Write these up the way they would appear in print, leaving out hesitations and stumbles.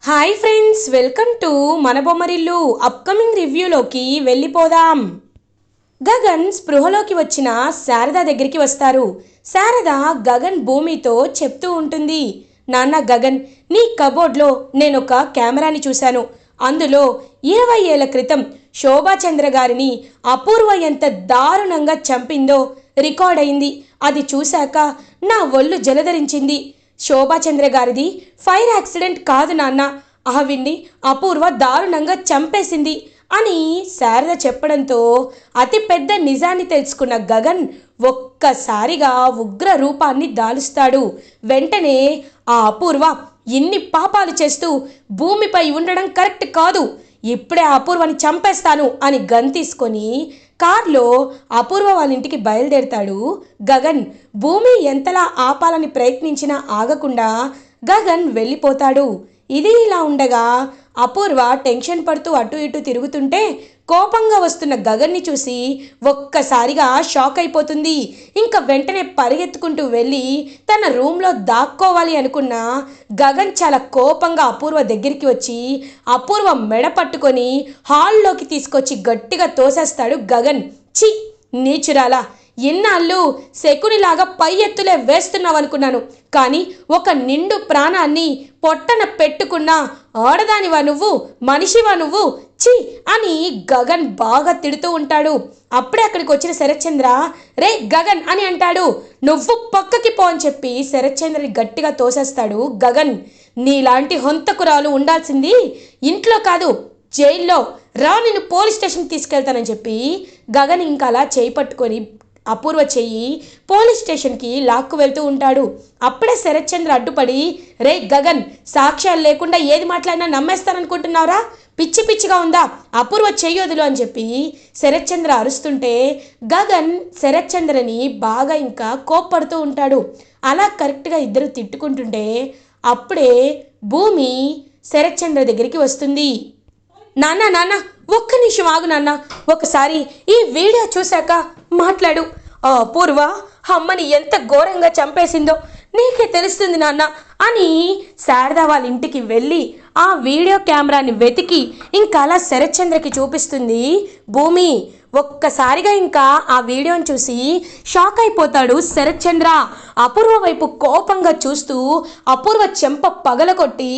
Hi friends, welcome to మన Bommarillu. Upcoming రివ్యూలోకి వెళ్ళిపోదాం. గగన్ స్పృహలోకి వచ్చిన శారద దగ్గరికి వస్తారు. శారద గగన్ భూమితో చెప్తూ ఉంటుంది, నాన్న గగన్, నీ కబోర్డ్లో నేనొక కెమెరాని చూశాను. అందులో 20 ఏళ్ల క్రితం శోభాచంద్ర గారిని అపూర్వ ఎంత దారుణంగా చంపిందో రికార్డ్ అయింది. అది చూశాక నా ఒళ్ళు జలధరించింది. శోభాచంద్ర గారిది ఫైర్ యాక్సిడెంట్ కాదు నాన్న, ఆవిడ్ని అపూర్వ దారుణంగా చంపేసింది అని శారద చెప్పడంతో అతి పెద్ద నిజాన్ని తెలుసుకున్న గగన్ ఒక్కసారిగా ఉగ్ర రూపాన్ని దాలుస్తాడు. వెంటనే ఆ అపూర్వ ఇన్ని పాపాలు చేస్తూ భూమిపై ఉండడం కరెక్ట్ కాదు, ఇప్పుడే అపూర్వని చంపేస్తాను అని గన్ తీసుకొని కార్లో అపూర్వ వాళ్ళ ఇంటికి బయలుదేరతాడు గగన్. భూమి ఎంతలా ఆపాలని ప్రయత్నించినా ఆగకుండా గగన్ వెళ్ళిపోతాడు. ఇది ఇలా ఉండగా అపూర్వ టెన్షన్ పడుతూ అటు ఇటు తిరుగుతుంటే కోపంగా వస్తున్న గగన్ని చూసి ఒక్కసారిగా షాక్ అయిపోతుంది. ఇంకా వెంటనే పరిగెత్తుకుంటూ వెళ్ళి తన రూమ్లో దాక్కోవాలి అనుకున్న గగన్ చాలా కోపంగా అపూర్వ దగ్గరికి వచ్చి అపూర్వ మెడ పట్టుకొని హాల్లోకి తీసుకొచ్చి గట్టిగా తోసేస్తాడు గగన్. ఛీ నీచురాలా, ఇన్నాళ్ళు శకునిలాగా పై ఎత్తులే వేస్తున్నావు అనుకున్నాను, కానీ ఒక నిండు ప్రాణాన్ని పొట్టన పెట్టుకున్న ఆడదానివా నువ్వు, మనిషివా నువ్వు, ఛీ అని గగన్ బాగా తిడుతూ ఉంటాడు. అప్పుడే అక్కడికి వచ్చిన శరత్చంద్ర రే గగన్ అని అంటాడు. నువ్వు పక్కకి పో అని చెప్పి శరత్చంద్రని గట్టిగా తోసేస్తాడు గగన్. నీలాంటి హొంతకురాలు ఉండాల్సింది ఇంట్లో కాదు, జైల్లో రా, నిన్ను పోలీస్ స్టేషన్కి తీసుకెళ్తానని చెప్పి గగన్ ఇంకా అలా చేయి పట్టుకొని అపూర్వ చెయ్యి పోలీస్ స్టేషన్కి లాక్కు వెళ్తూ ఉంటాడు. అప్పుడే శరత్చంద్ర అడ్డుపడి రే గగన్, సాక్ష్యాలు లేకుండా ఏది మాట్లాడినా నమ్మేస్తాననుకుంటున్నావురా, పిచ్చి పిచ్చిగా ఉందా, అపూర్వ చెయ్యొదులు అని చెప్పి శరత్చంద్ర అరుస్తుంటే గగన్ శరత్చంద్రని బాగా ఇంకా కోప్పడుతూ ఉంటాడు. అలా కరెక్ట్గా ఇద్దరు తిట్టుకుంటుంటే అప్పుడే భూమి శరత్చంద్ర దగ్గరికి వస్తుంది. నాన్న నాన్న, ఒక్క నిమిషం ఆగు నాన్న, ఒకసారి ఈ వీడియో చూశాక మాట్లాడు. ఆ అపూర్వ అమ్మని ఎంత ఘోరంగా చంపేసిందో నీకే తెలుస్తుంది నాన్న అని శారద వాళ్ళ ఇంటికి వెళ్ళి ఆ వీడియో కెమెరాని వెతికి ఇంకా అలా శరత్చంద్రకి చూపిస్తుంది భూమి. ఒక్కసారిగా ఇంకా ఆ వీడియోని చూసి షాక్ అయిపోతాడు శరత్చంద్ర. అపూర్వ వైపు కోపంగా చూస్తూ అపూర్వ చెంప పగలగొట్టి,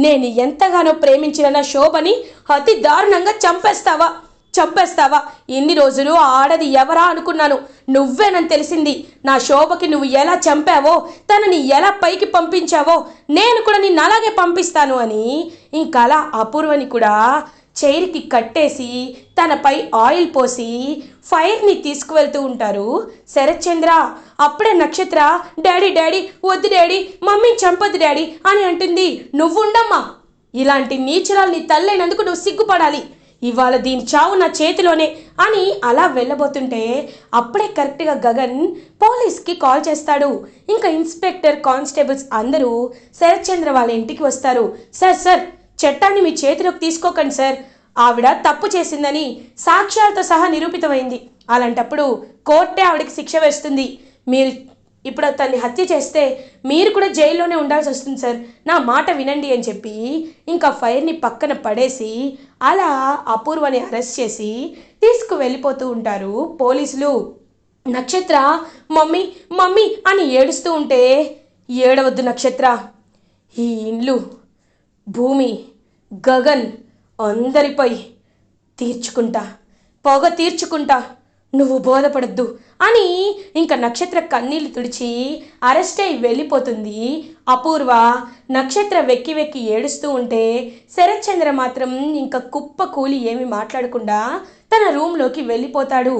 నేను ఎంతగానో ప్రేమించిన నా శోభని అతి దారుణంగా చంపేస్తావా, ఇన్ని రోజులు ఆడది ఎవరా అనుకున్నాను, నువ్వేనని తెలిసింది. నా శోభకి నువ్వు ఎలా చంపావో, తనని ఎలా పైకి పంపించావో నేను కూడా నిన్ను అలాగే పంపిస్తాను అని ఇంకా అలా అపూర్వని కూడా చైర్కి కట్టేసి తనపై ఆయిల్ పోసి ఫైర్ని తీసుకువెళ్తూ ఉంటారు శరత్చంద్ర. అప్పుడే నక్షత్ర డాడీ డాడీ వద్దు డాడీ, మమ్మీని చంపొద్దు డాడీ అని అంటుంది. నువ్వుండమ్మా, ఇలాంటి నీచురాలు నీ తల్లైనందుకు నువ్వు సిగ్గుపడాలి, ఇవాళ దీని చావు నా చేతిలోనే అని అలా వెళ్ళబోతుంటే అప్పుడే కరెక్ట్గా గగన్ పోలీస్కి కాల్ చేస్తాడు. ఇంకా ఇన్స్పెక్టర్, కానిస్టేబుల్స్ అందరూ శరత్చంద్ర వాళ్ళ ఇంటికి వస్తారు. సార్ చట్టాన్ని మీ చేతిలోకి తీసుకోకండి సార్, ఆవిడ తప్పు చేసిందని సాక్ష్యాలతో సహా నిరూపితమైంది, అలాంటప్పుడు కోర్టే ఆవిడకి శిక్ష వేస్తుంది. మీరు ఇప్పుడు తన్ని హత్య చేస్తే మీరు కూడా జైల్లోనే ఉండాల్సి వస్తుంది సార్, నా మాట వినండి అని చెప్పి ఇంకా ఫైర్ని పక్కన పడేసి అలా అపూర్వని అరెస్ట్ చేసి తీసుకువెళ్ళిపోతూ ఉంటారు పోలీసులు. నక్షత్ర మమ్మీ మమ్మీ అని ఏడుస్తూ ఉంటే, ఏడవద్దు నక్షత్ర, ఈ ఇండ్లు భూమి గగన్ అందరిపై పొగ తీర్చుకుంటా, నువ్వు బోధపడద్దు అని ఇంకా నక్షత్ర కన్నీళ్లు తుడిచి అరెస్ట్ అయి వెళ్ళిపోతుంది అపూర్వ. నక్షత్ర వెక్కి వెక్కి ఏడుస్తూ ఉంటే శరత్చంద్ర మాత్రం ఇంకా కుప్ప కూలి ఏమి మాట్లాడకుండా తన రూమ్లోకి వెళ్ళిపోతాడు.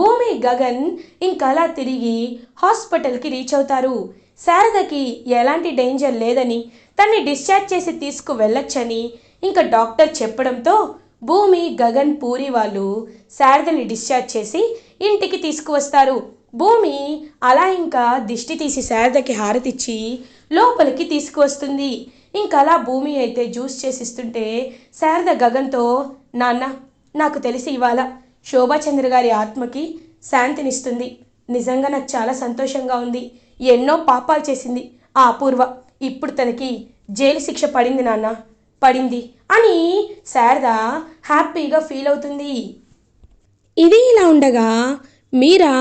భూమి గగన్ ఇంకా అలా తిరిగి హాస్పిటల్కి రీచ్ అవుతారు. శారదకి ఎలాంటి డేంజర్ లేదని, తన్ని డిశ్చార్జ్ చేసి తీసుకువెళ్ళొచ్చని ఇంకా డాక్టర్ చెప్పడంతో భూమి, గగన్, పూరి వాళ్ళు శారదని డిశ్చార్జ్ చేసి ఇంటికి తీసుకువస్తారు. భూమి అలా ఇంకా దిష్టి తీసి శారదకి హారతిచ్చి లోపలికి తీసుకువస్తుంది. ఇంకా అలా భూమి అయితే జ్యూస్ చేసిస్తుంటే శారద గగన్తో, నాన్న నాకు తెలిసి ఇవాళ శోభాచంద్ర గారి ఆత్మకి శాంతినిస్తుంది, నిజంగా నాకు చాలా సంతోషంగా ఉంది. ఎన్నో పాపాలు చేసింది ఆ అపూర్వ, ఇప్పుడు తనకి జైలు శిక్ష పడింది నాన్న, పడింది అని శారద హ్యాపీగా ఫీల్ అవుతుంది. ఇది ఇలా ఉండగా మీరా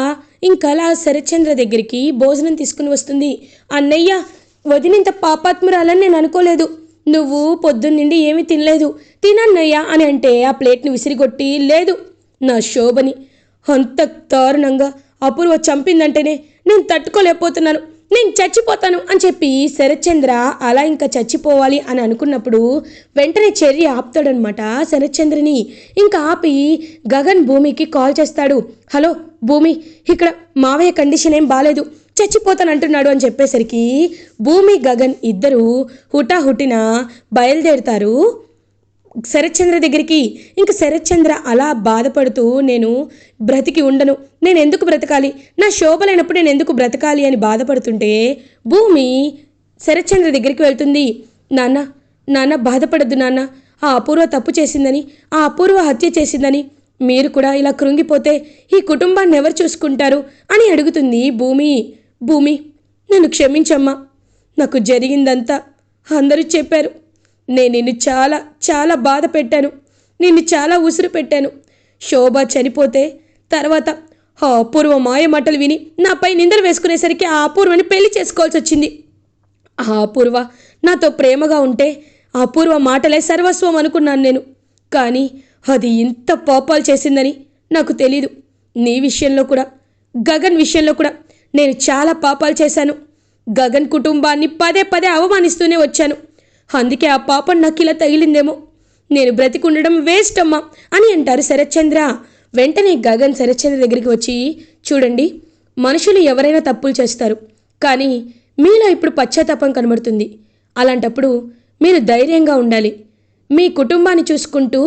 ఇంకలా శరత్చంద్ర దగ్గరికి భోజనం తీసుకుని వస్తుంది. అన్నయ్య, వదినంత పాపాత్మురాలని నేను అనుకోలేదు. నువ్వు పొద్దున్నుండి ఏమీ తినలేదు, తినన్నయ్యా అని అంటే ఆ ప్లేట్ని విసిరిగొట్టి, లేదు నా శోభని అంత దారుణంగా అపూర్వ చంపిందంటేనే నేను తట్టుకోలేకపోతున్నాను, నేను చచ్చిపోతాను అని చెప్పి శరత్చంద్ర అలా ఇంకా చచ్చిపోవాలి అని అనుకున్నప్పుడు వెంటనే చర్య ఆపుతాడనమాట శరత్చంద్రని. ఇంకా ఆపి గగన్ భూమికి కాల్ చేస్తాడు. హలో భూమి, ఇక్కడ మావయ్య కండిషన్ ఏం బాలేదు, చచ్చిపోతానంటున్నాడు అని చెప్పేసరికి భూమి గగన్ ఇద్దరు హుటాహుటిన బయలుదేరుతారు శరత్చంద్ర దగ్గరికి. ఇంక శరత్చంద్ర అలా బాధపడుతూ, నేను బ్రతికి ఉండను, నేను ఎందుకు బ్రతకాలి, నా శోభలైనప్పుడు నేను ఎందుకు బ్రతకాలి అని బాధపడుతుంటే భూమి శరత్చంద్ర దగ్గరికి వెళ్తుంది. నాన్న నాన్న బాధపడద్దు నాన్న, ఆ అపూర్వ తప్పు చేసిందని, ఆ అపూర్వ హత్య చేసిందని మీరు కూడా ఇలా కృంగిపోతే ఈ కుటుంబాన్ని ఎవరు చూసుకుంటారు అని అడుగుతుంది భూమి. భూమి, నన్ను క్షమించమ్మా, నాకు జరిగిందంతా అందరూ చెప్పారు, నేను నిన్ను చాలా చాలా బాధ పెట్టాను, నిన్ను చాలా ఉసురు పెట్టాను. శోభ చనిపోతే తర్వాత ఆ అపూర్వ మాయ మాటలు విని నాపై నిందలు వేసుకునేసరికి ఆ అపూర్వని పెళ్లి చేసుకోవాల్సి వచ్చింది. ఆ అపూర్వ నాతో ప్రేమగా ఉంటే ఆ అపూర్వ మాటలే సర్వస్వం అనుకున్నాను నేను. కానీ అది ఇంత పాపాలు చేసిందని నాకు తెలీదు. నీ విషయంలో కూడా, గగన్ విషయంలో కూడా నేను చాలా పాపాలు చేశాను. గగన్ కుటుంబాన్ని పదే పదే అవమానిస్తూనే వచ్చాను. అందుకే ఆ పాపం నాకు ఇలా తగిలిందేమో, నేను బ్రతికుండడం వేస్ట్ అమ్మా అని అంటారు శరత్చంద్ర. వెంటనే గగన్ శరత్చంద్ర దగ్గరికి వచ్చి, చూడండి, మనుషులు ఎవరైనా తప్పులు చేస్తారు, కానీ మీలో ఇప్పుడు పశ్చాత్తాపం కనబడుతుంది. అలాంటప్పుడు మీరు ధైర్యంగా ఉండాలి, మీ కుటుంబాన్ని చూసుకుంటూ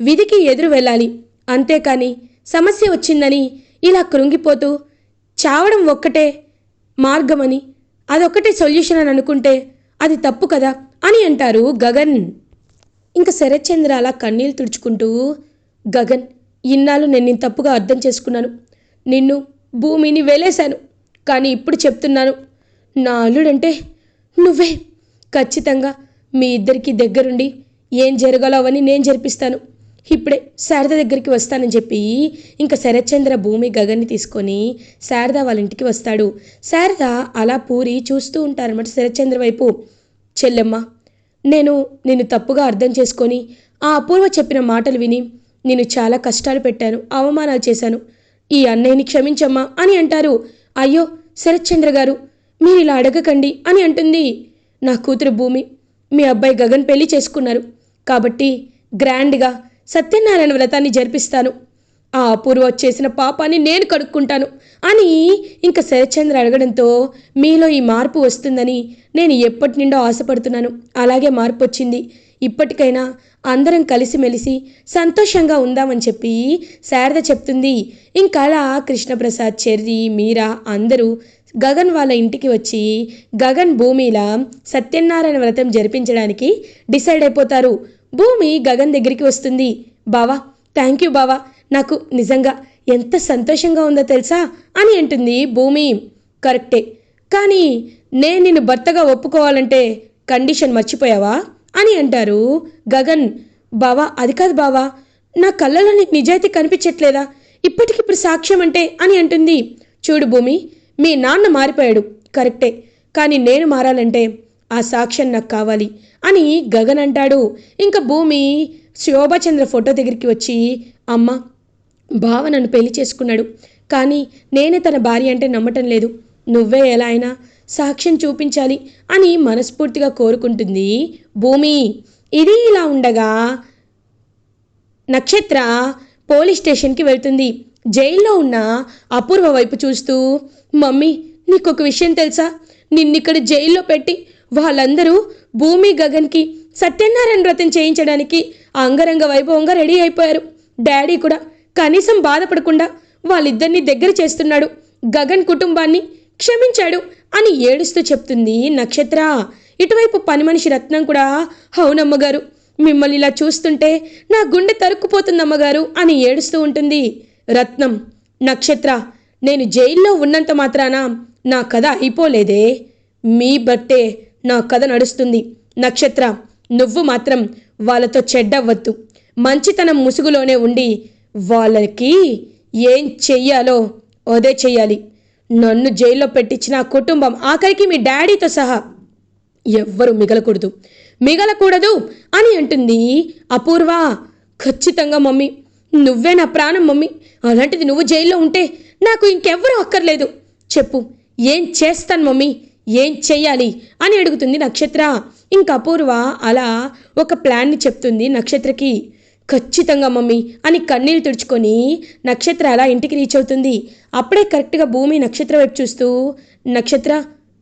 విధికి ఎదురు వెళ్ళాలి. అంతేకాని సమస్య వచ్చిందని ఇలా కృంగిపోతూ చావడం ఒక్కటే మార్గమని, అదొక్కటే సొల్యూషన్ అని అనుకుంటే అది తప్పు కదా అని అంటారు గగన్. ఇంకా శరత్చంద్ర అలా కన్నీళ్ళు తుడుచుకుంటూ, గగన్, ఇన్నాళ్ళు నేను నిన్ను తప్పుగా అర్థం చేసుకున్నాను, నిన్ను భూమిని వేలేశాను, కానీ ఇప్పుడు చెప్తున్నాను, నా అల్లుడంటే నువ్వే. ఖచ్చితంగా మీ ఇద్దరికి దగ్గరుండి ఏం జరగాలో అవన్నీ నేను జరిపిస్తాను. ఇప్పుడే శారద దగ్గరికి వస్తానని చెప్పి ఇంకా శరత్చంద్ర భూమి గగన్ని తీసుకొని శారద వాళ్ళ ఇంటికి వస్తాడు. శారద అలా పూరి చూస్తూ ఉంటారన్నమాట శరత్చంద్ర వైపు. చెల్లెమ్మ, నేను నిన్ను తప్పుగా అర్థం చేసుకొని ఆ అపూర్వ చెప్పిన మాటలు విని నేను చాలా కష్టాలు పెట్టాను, అవమానాలు చేశాను. ఈ అన్నయ్యని క్షమించమ్మా అని అంటారు. అయ్యో శరత్చంద్ర గారు, మీరు ఇలా అడగకండి అని అంటుంది. నా కూతురు భూమి, మీ అబ్బాయి గగన్ పెళ్లి చేసుకున్నారు కాబట్టి గ్రాండ్గా సత్యనారాయణ వ్రతాన్ని జరిపిస్తాను. ఆ అపూర్వ చేసిన పాపాన్ని నేను కడుక్కుంటాను అని ఇంకా శరత్చంద్ర అడగడంతో మీలో ఈ మార్పు వస్తుందని నేను ఎప్పటి నుండో ఆశపడుతున్నాను. అలాగే మార్పు వచ్చింది. ఇప్పటికైనా అందరం కలిసిమెలిసి సంతోషంగా ఉందామని చెప్పి శారద చెప్తుంది. ఇంకా అలా కృష్ణప్రసాద్, చెర్రి, మీరా అందరూ గగన్ వాళ్ళ ఇంటికి వచ్చి గగన్ భూమిలా సత్యనారాయణ వ్రతం జరిపించడానికి డిసైడ్ అయిపోతారు. భూమి గగన్ దగ్గరికి వస్తుంది. బావా, థ్యాంక్ యూ బావా, నాకు నిజంగా ఎంత సంతోషంగా ఉందో తెలుసా అని అంటుంది భూమి. కరెక్టే, కానీ నేను నిన్ను భర్తగా ఒప్పుకోవాలంటే కండిషన్ మర్చిపోయావా అని అంటారు గగన్. బావా, అది కాదు బావా, నా కళ్ళలో నీకు నిజాయితీ కనిపించట్లేదా, ఇప్పటికిప్పుడు సాక్ష్యం అంటే అని అంటుంది. చూడు భూమి, మీ నాన్న మారిపోయాడు కరెక్టే, కానీ నేను మారాలంటే ఆ సాక్ష్యం నాకు కావాలి అని గగన్ అంటాడు. ఇంకా భూమి శోభాచంద్ర ఫోటో దగ్గరికి వచ్చి, అమ్మ, బావ నన్ను పెళ్లి చేసుకున్నాడు, కానీ నేనే తన భార్య అంటే నమ్మటం లేదు, నువ్వే ఎలా అయినా సాక్ష్యం చూపించాలి అని మనస్ఫూర్తిగా కోరుకుంటుంది భూమి. ఇది ఇలా ఉండగా నక్షత్ర పోలీస్ స్టేషన్కి వెళ్తుంది. జైల్లో ఉన్న అపూర్వ వైపు చూస్తూ, మమ్మీ, నీకొక విషయం తెలుసా, నిన్నిక్కడ జైల్లో పెట్టి వాళ్ళందరూ భూమి గగన్కి సత్యనారాయణ వ్రతం చేయించడానికి అంగరంగ వైభవంగా రెడీ అయిపోయారు. డాడీ కూడా కనీసం బాధపడకుండా వాళ్ళిద్దరిని దగ్గర చేస్తున్నాడు, గగన్ కుటుంబాన్ని క్షమించాడు అని ఏడుస్తూ చెప్తుంది నక్షత్ర. ఇటువైపు పని మనిషి రత్నం కూడా, అవునమ్మగారు, మిమ్మల్ని ఇలా చూస్తుంటే నా గుండె తరుక్కుపోతుందమ్మగారు అని ఏడుస్తూ ఉంటుంది. రత్నం, నక్షత్ర, నేను జైల్లో ఉన్నంత మాత్రాన నా కథ అయిపోలేదే, మీ బట్టే నా కథ నడుస్తుంది. నక్షత్ర, నువ్వు మాత్రం వాళ్ళతో చెడ్డవ్వద్దు. మంచితనం ముసుగులోనే ఉండి వాళ్ళకి ఏం చెయ్యాలో అదే చెయ్యాలి. నన్ను జైల్లో పెట్టించిన కుటుంబం, ఆఖరికి మీ డాడీతో సహా ఎవ్వరూ మిగలకూడదు అని అంటుంది అపూర్వ. ఖచ్చితంగా మమ్మీ, నువ్వే నా ప్రాణం మమ్మీ. అలాంటిది నువ్వు జైల్లో ఉంటే నాకు ఇంకెవ్వరూ అక్కర్లేదు. చెప్పు, ఏం చేస్తాను మమ్మీ, ఏం చెయ్యాలి అని అడుగుతుంది నక్షత్ర. ఇంక అపూర్వ అలా ఒక ప్లాన్ని చెప్తుంది నక్షత్రకి. ఖచ్చితంగా మమ్మీ అని కన్నీళ్ళు తుడుచుకొని నక్షత్ర అలా ఇంటికి రీచ్ అవుతుంది. అప్పుడే కరెక్ట్గా భూమి నక్షత్ర వైపు చూస్తూ, నక్షత్ర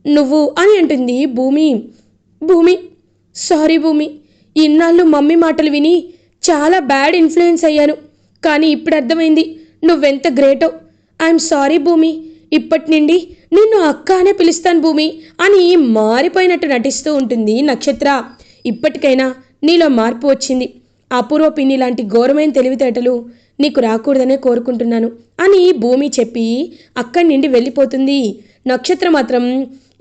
నువ్వు అని అంటుంది భూమి సారీ భూమి, ఇన్నాళ్ళు మమ్మీ మాటలు విని చాలా బ్యాడ్ ఇన్ఫ్లుయెన్స్ అయ్యాను. కానీ ఇప్పుడు అర్థమైంది నువ్వెంత గ్రేటో. ఐఎమ్ సారీ భూమి, ఇప్పటి నుండి నిన్ను అక్క అనే పిలుస్తాను భూమి అని మారిపోయినట్టు నటిస్తూ ఉంటుంది నక్షత్ర. ఇప్పటికైనా నీలో మార్పు వచ్చింది. అపూర్వ పిన్ని లాంటి ఘోరమైన తెలివితేటలు నీకు రాకూడదనే కోరుకుంటున్నాను అని భూమి చెప్పి అక్కడి నుండి వెళ్ళిపోతుంది. నక్షత్ర మాత్రం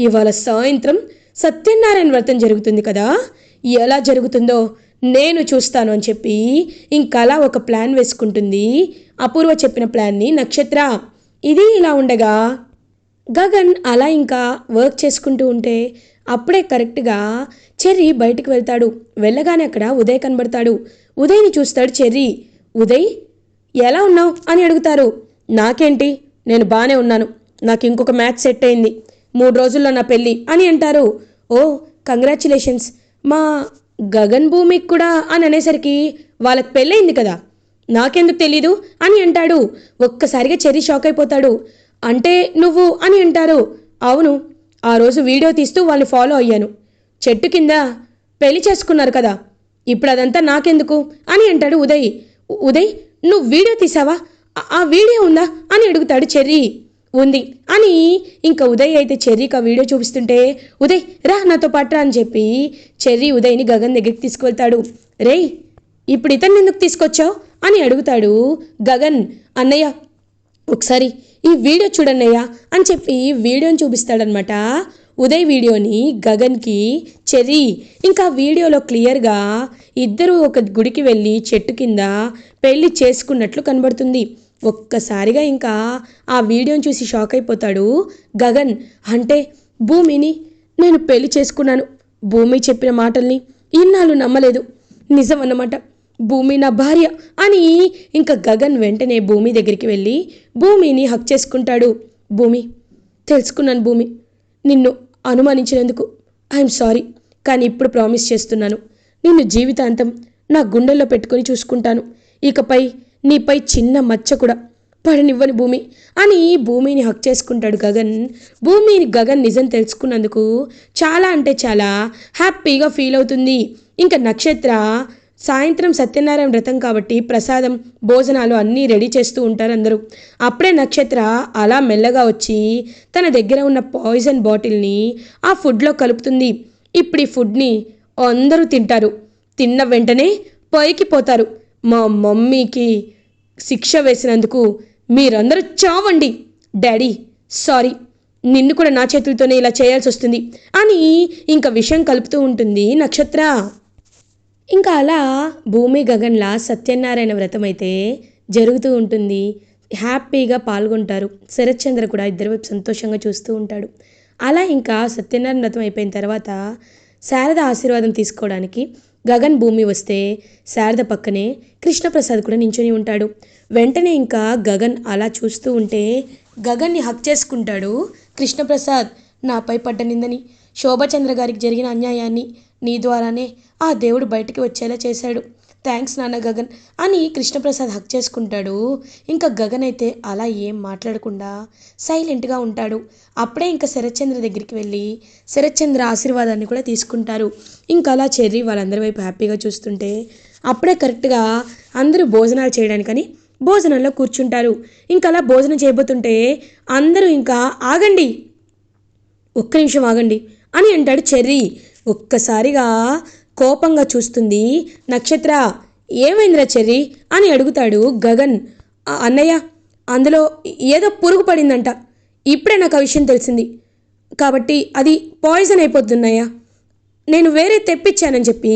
ఇవాళ సాయంత్రం సత్యనారాయణ వ్రతం జరుగుతుంది కదా, ఎలా జరుగుతుందో నేను చూస్తాను అని చెప్పి ఇంకలా ఒక ప్లాన్ వేసుకుంటుంది. అపూర్వ చెప్పిన ప్లాన్ని నక్షత్ర. ఇది ఇలా ఉండగా గగన్ అలా ఇంకా వర్క్ చేసుకుంటూ ఉంటే అప్పుడే కరెక్ట్గా చెర్రీ బయటికి వెళ్తాడు. వెళ్ళగానే అక్కడ ఉదయ్ కనబడతాడు. ఉదయ్ని చూస్తాడు చెర్రీ. ఉదయ్ ఎలా ఉన్నావు అని అడుగుతారు. నాకేంటి, నేను బాగానే ఉన్నాను. నాకు ఇంకొక మ్యాచ్ సెట్ అయింది. 3 రోజుల్లో నా పెళ్ళి అని అంటారు. ఓ కంగ్రాచులేషన్స్, మా గగన్ భూమికి కూడా అని అనేసరికి వాళ్ళకి పెళ్ళయింది కదా, నాకెందుకు తెలీదు అని అంటాడు. ఒక్కసారిగా చెర్రీ షాక్ అయిపోతాడు. అంటే నువ్వు అని అంటారు. అవును, ఆ రోజు వీడియో తీస్తూ వాళ్ళని ఫాలో అయ్యాను. చెట్టు కింద పెళ్లి చేసుకున్నారు కదా, ఇప్పుడు అదంతా నాకెందుకు అని అంటాడు ఉదయ్. ఉదయ్ నువ్వు వీడియో తీసావా, ఆ వీడియో ఉందా అని అడుగుతాడు చెర్రీ. ఉంది అని ఇంకా ఉదయ్ అయితే చెర్రీకి ఆ వీడియో చూపిస్తుంటే, ఉదయ్ రా నాతో పట్రా అని చెప్పి చెర్రీ ఉదయ్ని గగన్ దగ్గరికి తీసుకువెళ్తాడు. రేయ్ ఇప్పుడు ఇతన్ని ఎందుకు తీసుకొచ్చావు అని అడుగుతాడు గగన్. అన్నయ్య ఒకసారి ఈ వీడియో చూడన్నయ్య అని చెప్పి వీడియోని చూపిస్తాడనమాట. ఉదయ్ వీడియోని గగన్కి చెర్రీ. ఇంకా వీడియోలో క్లియర్గా ఇద్దరూ ఒక గుడికి వెళ్ళి చెట్టు కింద పెళ్లి చేసుకున్నట్లు కనబడుతుంది. ఒక్కసారిగా ఇంకా ఆ వీడియోని చూసి షాక్ అయిపోతాడు గగన్. అంటే భూమిని నేను పెళ్లి చేసుకున్నాను. భూమి చెప్పిన మాటల్ని ఇన్నాళ్ళు నమ్మలేదు, నిజం అన్నమాట. భూమి నా భార్య అని ఇంకా గగన్ వెంటనే భూమి దగ్గరికి వెళ్ళి భూమిని హక్ చేసుకుంటాడు. భూమి, తెలుసుకున్నాను భూమి, నిన్ను అనుమానించినందుకు ఐఎమ్ సారీ. కానీ ఇప్పుడు ప్రామిస్ చేస్తున్నాను, నిన్ను జీవితాంతం నా గుండెల్లో పెట్టుకొని చూసుకుంటాను. ఇకపై నీపై చిన్న మచ్చ కూడా పడనివ్వని భూమి అని భూమిని హక్ చేసుకుంటాడు గగన్. గగన్ నిజం తెలుసుకున్నందుకు చాలా అంటే చాలా హ్యాపీగా ఫీల్ అవుతుంది. ఇంకా నక్షత్ర సాయంత్రం సత్యనారాయణ వ్రతం కాబట్టి ప్రసాదం భోజనాలు అన్నీ రెడీ చేస్తూ ఉంటారు అందరూ. అప్పుడే నక్షత్ర అలా మెల్లగా వచ్చి తన దగ్గర ఉన్న పాయిజన్ బాటిల్ని ఆ ఫుడ్లో కలుపుతుంది. ఇప్పుడు ఈ ఫుడ్ని అందరూ తింటారు. తిన్న వెంటనే పైకి పోతారు. మా మమ్మీకి శిక్ష వేసినందుకు మీరందరూ చావండి. డాడీ సారీ, నిన్ను కూడా నా చేతులతోనే ఇలా చేయాల్సి వస్తుంది అని ఇంకా విషయం కలుపుతూ ఉంటుంది నక్షత్ర. ఇంకా అలా భూమి గగన్లా సత్యనారాయణ వ్రతం అయితే జరుగుతూ ఉంటుంది. హ్యాపీగా పాల్గొంటారు. శరత్చంద్ర కూడా ఇద్దరి వైపు సంతోషంగా చూస్తూ ఉంటాడు. అలా ఇంకా సత్యనారాయణ వ్రతం అయిపోయిన తర్వాత శారద ఆశీర్వాదం తీసుకోవడానికి గగన్ భూమి వస్తే శారద పక్కనే కృష్ణప్రసాద్ కూడా నించుని ఉంటాడు. వెంటనే ఇంకా గగన్ అలా చూస్తూ ఉంటే గగన్ని హక్ చేసుకుంటాడు కృష్ణప్రసాద్. నాపై పడ్డ నిందని, శోభచంద్ర గారికి జరిగిన అన్యాయాన్ని నీ ద్వారానే ఆ దేవుడు బయటికి వచ్చేలా చేశాడు. థ్యాంక్స్ నాన్న గగన్ అని కృష్ణప్రసాద్ హక్ చేసుకుంటాడు. ఇంకా గగన్ అయితే అలా ఏం మాట్లాడకుండా సైలెంట్గా ఉంటాడు. అప్పుడే ఇంకా శరత్చంద్ర దగ్గరికి వెళ్ళి శరత్చంద్ర ఆశీర్వాదాన్ని కూడా తీసుకుంటారు. ఇంకా అలా చెర్రీ వాళ్ళందరి వైపు హ్యాపీగా చూస్తుంటే అప్పుడే కరెక్ట్గా అందరూ భోజనాలు చేయడానికని భోజనంలో కూర్చుంటారు. ఇంకా అలా భోజనం చేయబోతుంటే అందరూ ఇంకా ఆగండి, ఒక్క నిమిషం ఆగండి అని అంటాడు చెర్రీ. ఒక్కసారిగా కోపంగా చూస్తుంది నక్షత్ర. ఏమైందిరా చెర్రీ అని అడుగుతాడు గగన్. అన్నయ్య, అందులో ఏదో పురుగు పడిందంట, ఇప్పుడే నాకు ఆ విషయం తెలిసింది. కాబట్టి అది పాయిజన్ అయిపోతుందన్నయ్య. నేను వేరే తెప్పించానని చెప్పి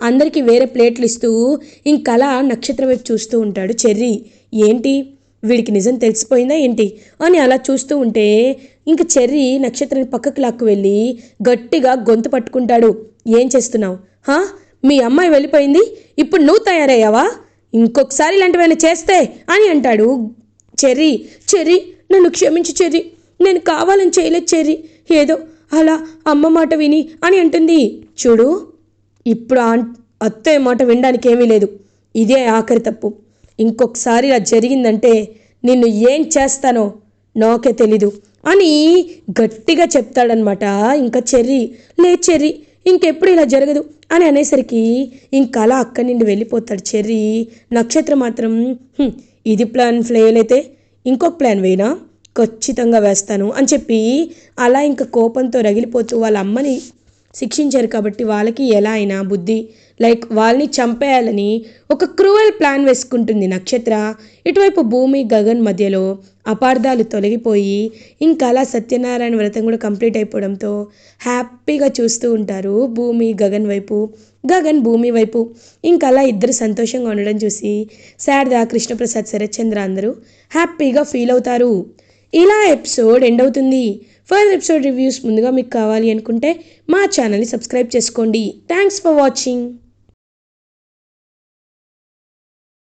అందరికీ వేరే ప్లేట్లు ఇస్తూ ఇంకలా నక్షత్రం వైపు చూస్తూ ఉంటాడు చెర్రీ. ఏంటి వీడికి నిజం తెలిసిపోయిందా ఏంటి అని అలా చూస్తూ ఉంటే ఇంక చెర్రీ నక్షత్రాన్ని పక్కకు లాక్కు వెళ్ళి గట్టిగా గొంతు పట్టుకుంటాడు. ఏం చేస్తున్నావు? మీ అమ్మాయి వెళ్ళిపోయింది, ఇప్పుడు నువ్వు తయారయ్యావా? ఇంకొకసారి ఇలాంటివైనా చేస్తే అని అంటాడు చెర్రీ. చెర్రీ నన్ను క్షమించు చెర్రీ, నేను కావాలని చేయలేదు చెర్రీ, ఏదో అలా అమ్మ మాట విని అని అంటుంది. చూడు, ఇప్పుడు అత్తయ్య మాట వినడానికి ఏమీ లేదు, ఇదే ఆఖరి తప్పు. ఇంకొకసారి ఇలా జరిగిందంటే నిన్ను ఏం చేస్తానో నాకే తెలీదు అని గట్టిగా చెప్తాడనమాట. ఇంకా చెర్రీ, లే చెర్రీ ఇంకెప్పుడు ఇలా జరగదు అని అనేసరికి ఇంకలా అక్కడి నుండి వెళ్ళిపోతాడు చెర్రీ. నక్షత్రం మాత్రం ఇది ప్లాన్ ఫెయిల్ అయితే ఇంకొక ప్లాన్ వేయనా, ఖచ్చితంగా వేస్తాను అని చెప్పి అలా ఇంకా కోపంతో రగిలిపోతూ వాళ్ళ అమ్మని శిక్షించారు కాబట్టి వాళ్ళకి ఎలా అయినా బుద్ధి లైక్ వాళ్ళని చంపేయాలని ఒక క్రూయల్ ప్లాన్ వేసుకుంటుంది నక్షత్ర. ఇటువైపు భూమి గగన్ మధ్యలో అపార్థాలు తొలగిపోయి ఇంకా అలా సత్యనారాయణ వ్రతం కూడా కంప్లీట్ అయిపోవడంతో హ్యాపీగా చూస్తూ ఉంటారు భూమి గగన్ వైపు, గగన్ భూమి వైపు. ఇంకా అలా ఇద్దరు సంతోషంగా ఉండడం చూసి శారద, కృష్ణప్రసాద్, శరత్చంద్ర అందరూ హ్యాపీగా ఫీల్ అవుతారు. ఇలా ఎపిసోడ్ ఎండ్ అవుతుంది. ఫర్దర్ ఎపిసోడ్ రివ్యూస్ ముందుగా మీకు కావాలి అనుకుంటే మా ఛానల్ని సబ్స్క్రైబ్ చేసుకోండి. Thanks for watching.